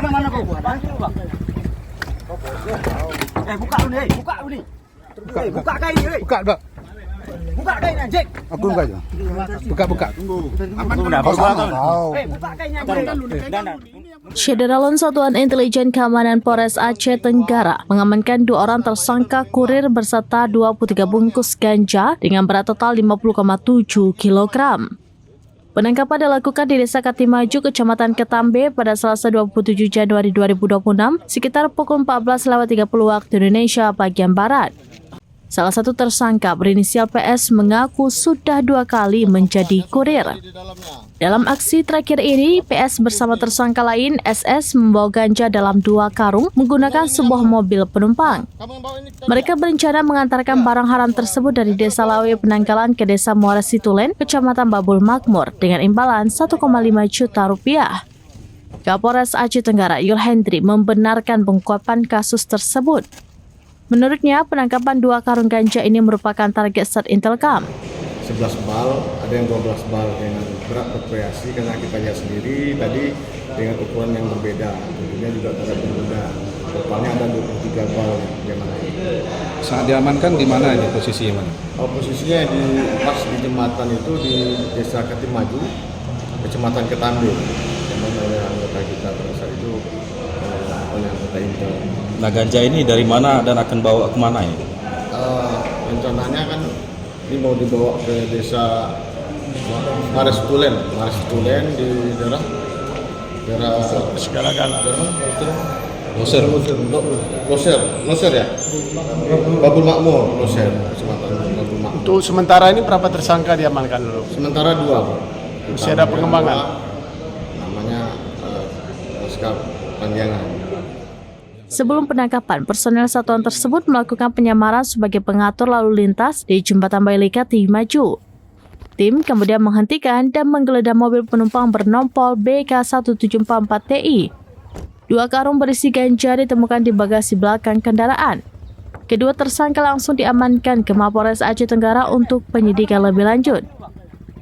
mana kau buat? Buka lu nih, buka lu nih. Buka kain nih. Buka, Bang. Buka kain anjing. Aku buka aja. Buka. Buka kainnya anjing. Syederalon Satuan Intelijen Keamanan Polres Aceh Tenggara mengamankan 2 orang tersangka kurir berserta 23 bungkus ganja dengan berat total 50,7 kg. Penangkapan dilakukan di Desa Katimaju, Kecamatan Ketambe pada Selasa 27 Januari 2026 sekitar pukul 14.30 waktu Indonesia bagian Barat. Salah satu tersangka berinisial PS mengaku sudah 2 kali menjadi kurir. Dalam aksi terakhir ini, PS bersama tersangka lain SS membawa ganja dalam 2 karung menggunakan sebuah mobil penumpang. Mereka berencana mengantarkan barang haram tersebut dari Desa Lawe Penanggalan ke Desa Muara Situlen, Kecamatan Babul Makmur dengan imbalan 1,5 juta rupiah. Kapolres Aceh Tenggara Yul Hendri membenarkan pengungkapan kasus tersebut. Menurutnya, penangkapan 2 karung ganja ini merupakan target Setintelkam. 11 bal, ada yang 12 bal dengan berat bervariasi karena kita lihat sendiri tadi dengan ukuran yang berbeda. Tentunya juga berat berbeda. Totalnya ada 23 bal yang diamankan. Saat diamankan di mana ini posisinya, Bang? Posisinya pas di jembatan itu di Desa Katimaju, Kecamatan Ketambe. Yang oleh anggota kita pada saat itu oleh anggota Intel. Nah, ganja ini dari mana dan akan bawa kemana ya? Rencananya kan ini mau dibawa ke Desa Muara Situlen di daerah Segala-gala. Loser ya. Babul Makmur, Loser, Kecamatan Babul Makmur. Untuk sementara ini berapa tersangka diamankan dulu? Sementara 2, Pak. Masih ada pengembangan. Namanya Laskar Panjangan. Sebelum penangkapan, personel satuan tersebut melakukan penyamaran sebagai pengatur lalu lintas di Jembatan Bailika Timaju. Tim kemudian menghentikan dan menggeledah mobil penumpang bernompol BK1744TI. 2 karung berisi ganja ditemukan di bagasi belakang kendaraan. Kedua tersangka langsung diamankan ke Mapolres Aceh Tenggara untuk penyidikan lebih lanjut.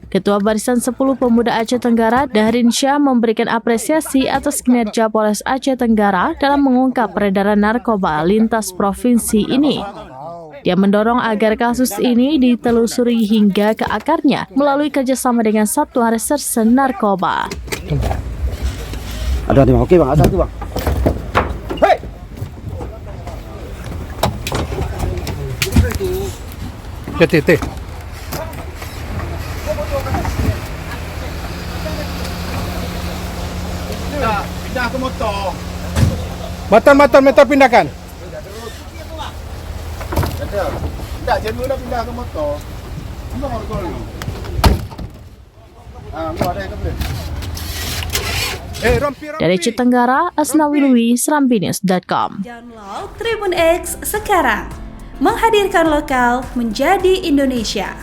Ketua Barisan 10 Pemuda Aceh Tenggara, Dahrin Syah, memberikan apresiasi atas kinerja Polres Aceh Tenggara dalam mengungkap peredaran narkoba lintas provinsi ini. Dia mendorong agar kasus ini ditelusuri hingga ke akarnya melalui kerjasama dengan Satuan Reserse Narkoba. Ada nih, oke Bang, ada tuh Bang. Hei! TT. Pindah ke motor. Motor pindahkan. Tidak, jenuh dah pindah ke motor. Ini mau dulu. Ada yang boleh. Dari Aceh Tenggara, Asnawi Lui, serambinews.com. Download Tribun X sekarang. Menghadirkan lokal menjadi Indonesia.